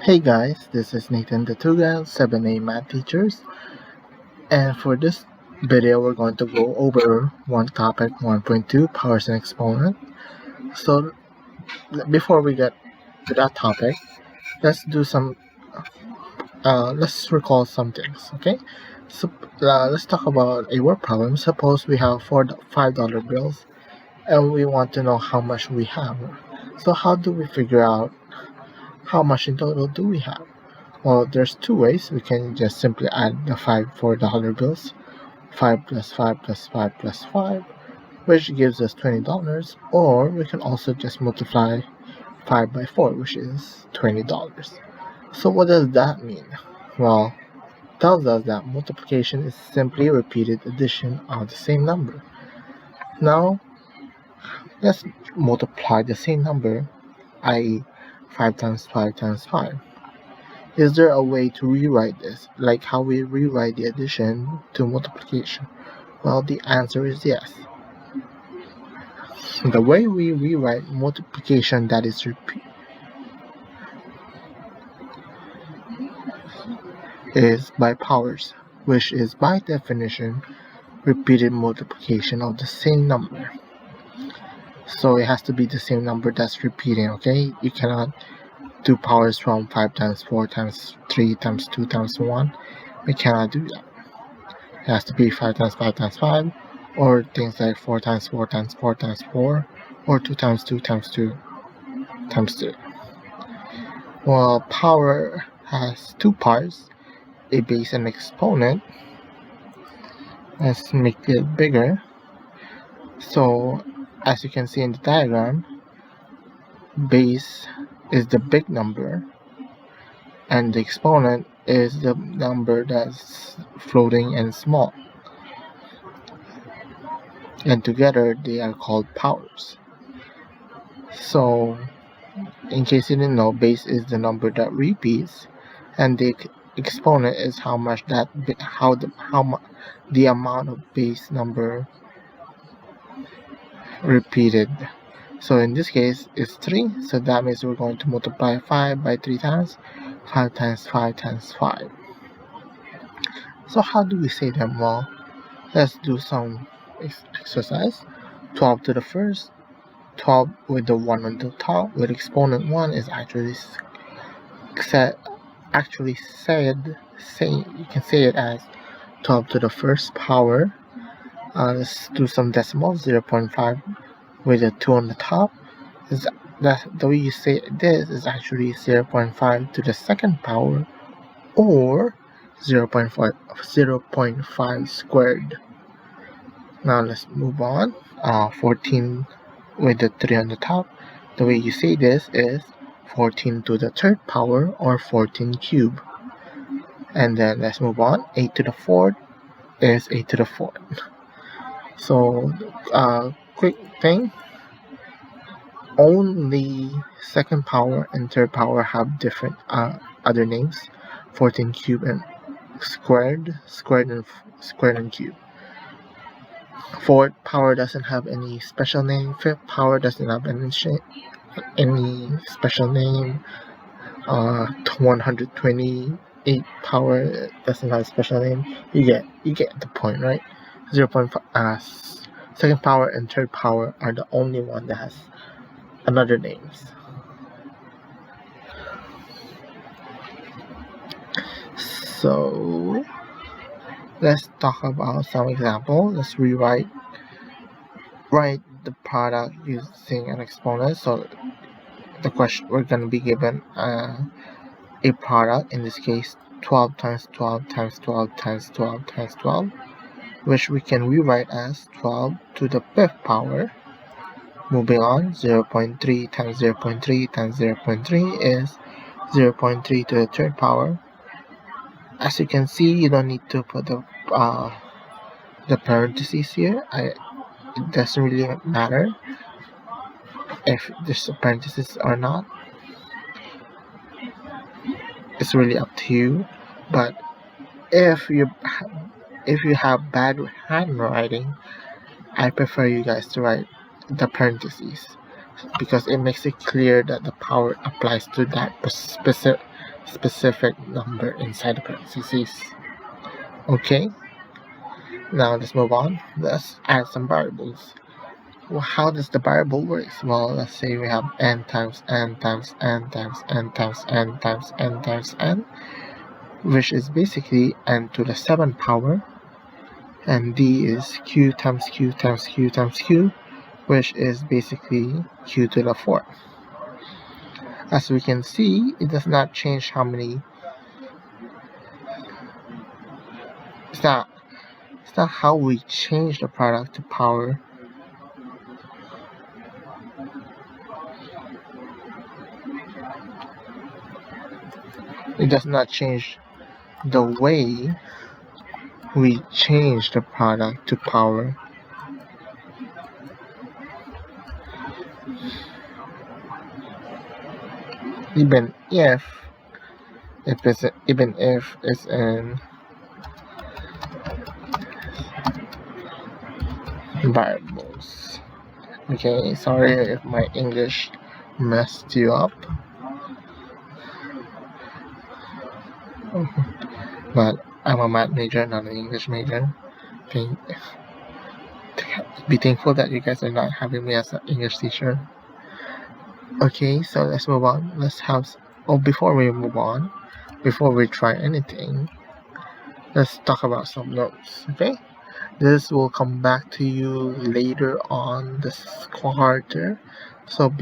Hey guys, this is Nathan the Tuga, 7A math teachers, and for this video we're going to go over one topic 1.2 powers and exponent. So before we get to that topic, let's do some let's recall some things, okay? So let's talk about a word problem. Suppose we have four $5 bills and we want to know how much we have. So how do we figure out how much in total do we have? Well, there's two ways. We can just simply add the five $4 bills, 5 plus 5 plus 5 plus 5, which gives us $20, or we can also just multiply 5 by 4, which is $20. So what does that mean? Well, it tells us that multiplication is simply repeated addition of the same number. Now, let's multiply the same number, i.e. 5 times 5 times 5. Is there a way to rewrite this, like how we rewrite the addition to multiplication? Well, the answer is yes. The way we rewrite multiplication that is is by powers, which is by definition repeated multiplication of the same number. So it has to be the same number that's repeating, okay? You cannot do powers from 5 times 4 times 3 times 2 times 1. We cannot do that. It has to be 5 times 5 times 5, or things like 4 times 4 times 4 times 4, or 2 times 2 times 2 times 2. Well, power has two parts, a base and exponent. Let's make it bigger. So, as you can see in the diagram, base is the big number, and the exponent is the number that's floating and small. And together they are called powers. So, in case you didn't know, base is the number that repeats, and the exponent is how much the amount of base number repeated. So in this case, it's 3, so that means we're going to multiply 5 by 3 times, 5 times 5 times 5. So how do we say them? Well, let's do some exercise. 12 to the first, 12 with the 1 on the top, with exponent 1 is you can say it as 12 to the first power. Let's do some decimals. 0.5 with a 2 on the top. The way you say this is actually 0.5 to the second power, or 0.5 squared. Now let's move on. 14 with the 3 on the top. The way you say this is 14 to the third power, or 14 cube. And then let's move on. 8 to the fourth is 8 to the fourth. So, quick thing. Only second power and third power have different other names. 14 cube and squared and cube. Fourth power doesn't have any special name. Fifth power doesn't have any special name. 128 power doesn't have a special name. You get the point, right? 0.5 second power and third power are the only one that has another names. So let's talk about some example. Let's write the product using an exponent. So the question, we're going to be given a product, in this case 12 times 12 times 12 times 12 times 12, which we can rewrite as 12 to the fifth power. Moving on, 0.3 times 0.3 times 0.3 is 0.3 to the third power. As you can see, you don't need to put the parentheses here. It doesn't really matter if there's a parenthesis or not. It's really up to you. But if you have bad handwriting, I prefer you guys to write the parentheses, because it makes it clear that the power applies to that specific number inside the parentheses. Okay, now let's move on. Let's add some variables. Well, how does the variable work? Well, let's say we have n times n times n times n times n times n times n, which is basically n to the 7th power, and d is q times q times q times q, which is basically q to the 4th. As we can see, it does not change how many. It's not how we change the product to power. It does not change the way we change the product to power. Even if it's in variables. Okay, sorry if my English messed you up, but I'm a math major, not an English major. Be thankful that you guys are not having me as an English teacher. Okay, so let's move on. Before we try anything, let's talk about some notes. Okay, this will come back to you later on this quarter, so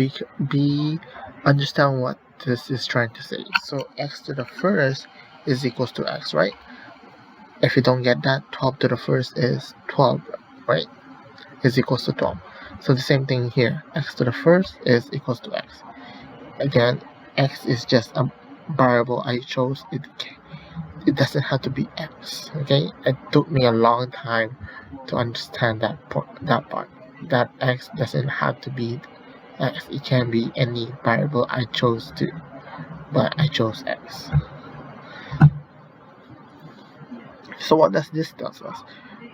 understand what this is trying to say. So x to the first is equals to x, right? If you don't get that, 12 to the first is 12, right? Is equals to 12. So the same thing here, x to the first is equals to x. Again, x is just a variable I chose. It doesn't have to be x. Okay, it took me a long time to understand that part. That x doesn't have to be x. It can be any variable I chose to, but I chose x. So what does this tell us?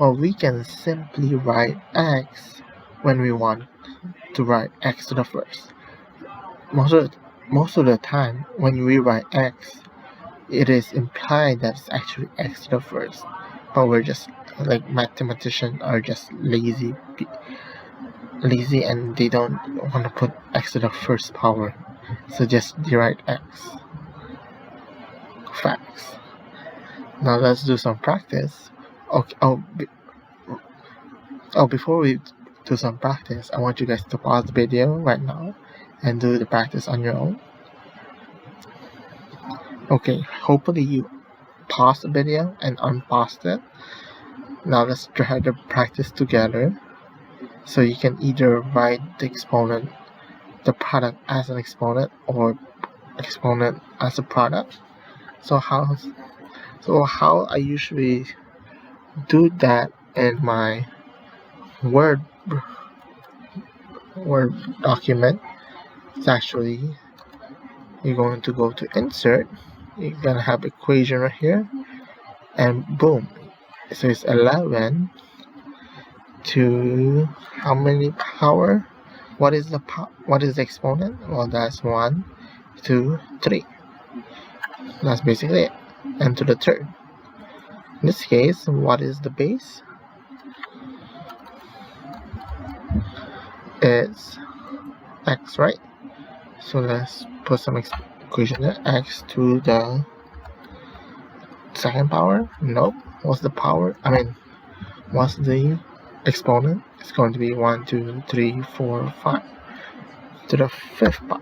Well, we can simply write x when we want to write x to the first. Most of the time, when we write x, it is implied that it's actually x to the first, but we're just like mathematicians are just lazy and they don't want to put x to the first power, so just they write x. Facts. Now let's do some practice. Okay. Before we do some practice, I want you guys to pause the video right now and do the practice on your own. Okay, hopefully you pause the video and unpause it. Now let's try the practice together. So you can either write the product as an exponent, or exponent as a product. So how I usually do that in my Word document is actually, you're going to go to insert, you're gonna have equation right here, and boom, so it's 11 to how many power? What is the exponent? Well, that's 1, 2, 3. That's basically it. And to the third. In this case, what is the base? It's x, right? So let's put some equation there. X to the 2nd power? Nope. What's the power? What's the exponent? It's going to be 1, 2, 3, 4, 5 to the 5th power.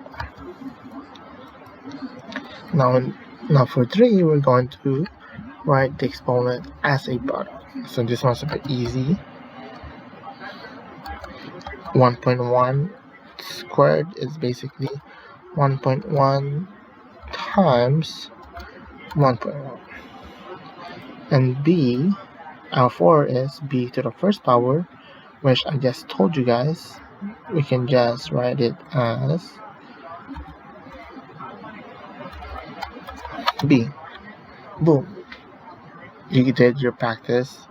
Now for 3, we're going to write the exponent as a product. So this one's a bit easy. 1.1 squared is basically 1.1 times 1.1. And b, our 4 is b to the 1st power, which I just told you guys. We can just write it as b. Boom. You did your practice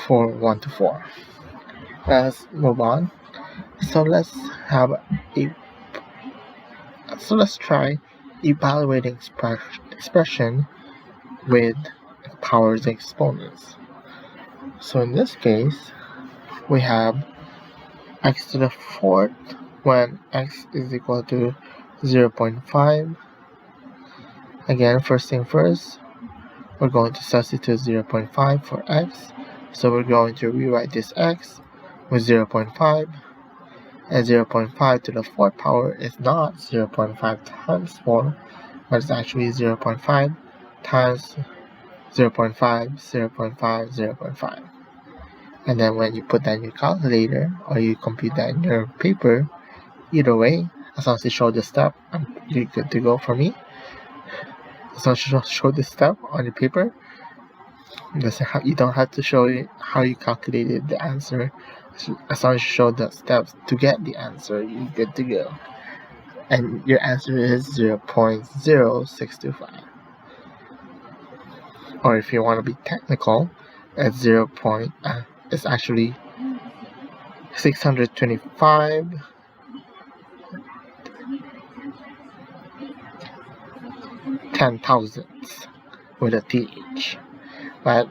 for 1 to 4. Let's move on. So let's try evaluating expression with powers and exponents. So in this case, we have x to the fourth when x is equal to 0.5. Again, first thing first, we're going to substitute 0.5 for x. So we're going to rewrite this x with 0.5. And 0.5 to the fourth power is not 0.5 times 4, but it's actually 0.5 times 0.5, 0.5, 0.5. And then when you put that in your calculator or you compute that in your paper, either way, as long as you show the step, you're good to go for me. As long as you show the step on your paper, you don't have to show it how you calculated the answer. As long as you show the steps to get the answer, you're good to go. And your answer is 0.0625. Or if you want to be technical, it's it's actually 625 10,000ths with a th. But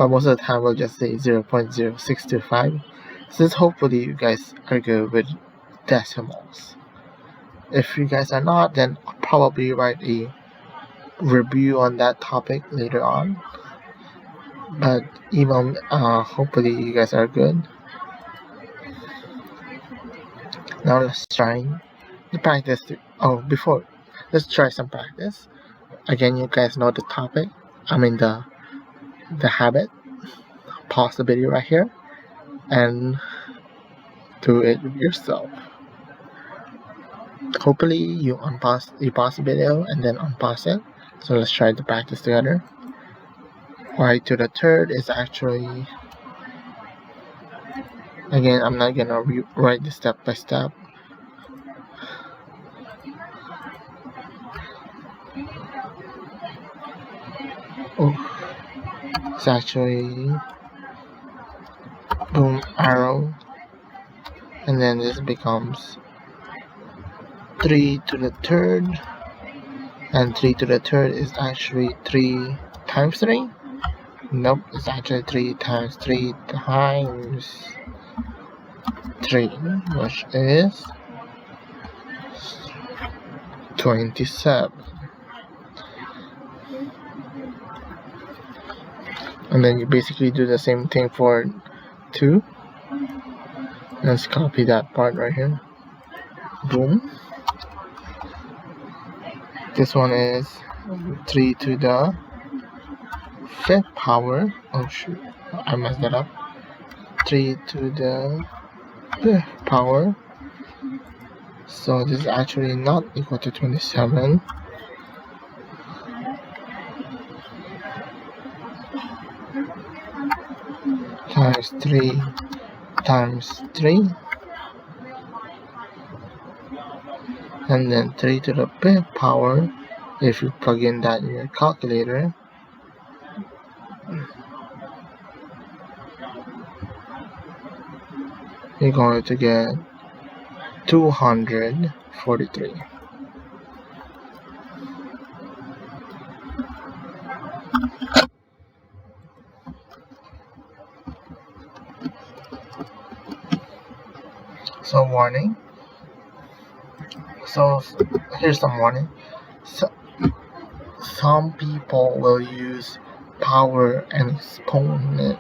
most of the time we'll just say 0.0625, since hopefully you guys are good with decimals. If you guys are not, then I'll probably write a review on that topic later on. But email me, hopefully you guys are good. Now let's try the practice. Let's try some practice. Again, you guys know the topic. The habit. Pause the video right here and do it yourself. Hopefully you pause the video and then unpause it. So let's try the practice together. Y to the third is actually, again, I'm not gonna write the step by step. It's actually boom arrow, and then this becomes 3 to the third, and 3 to the third is actually 3 times 3. Nope, it's actually 3 times 3 times 3, which is 27. And then you basically do the same thing for 2. Let's copy that part right here. Boom. This one is 3 to the 5th power. Oh shoot, I messed that up. 3 to the 5th power. So this is actually not equal to 27. Times 3 times 3, and then 3 to the 5th power. If you plug in that in your calculator, you're going to get 243. So warning. So here's some warning. Some people will use power and exponent.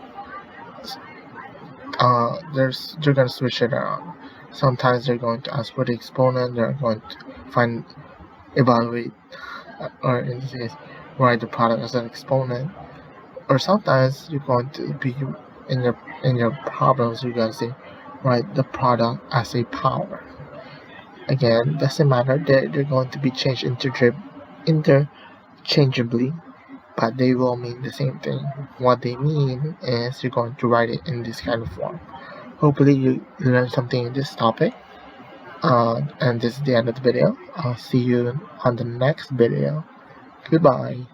They're gonna switch it around. Sometimes they're going to ask for the exponent. They're going to evaluate, or in this case, write the product as an exponent. Or sometimes you're going to be in your problems. You're gonna say, write the product as a power. Again, doesn't matter. They're going to be changed interchangeably, but they will mean the same thing. What they mean is you're going to write it in this kind of form. Hopefully you learned something in this topic. And this is the end of the video. I'll see you on the next video. Goodbye.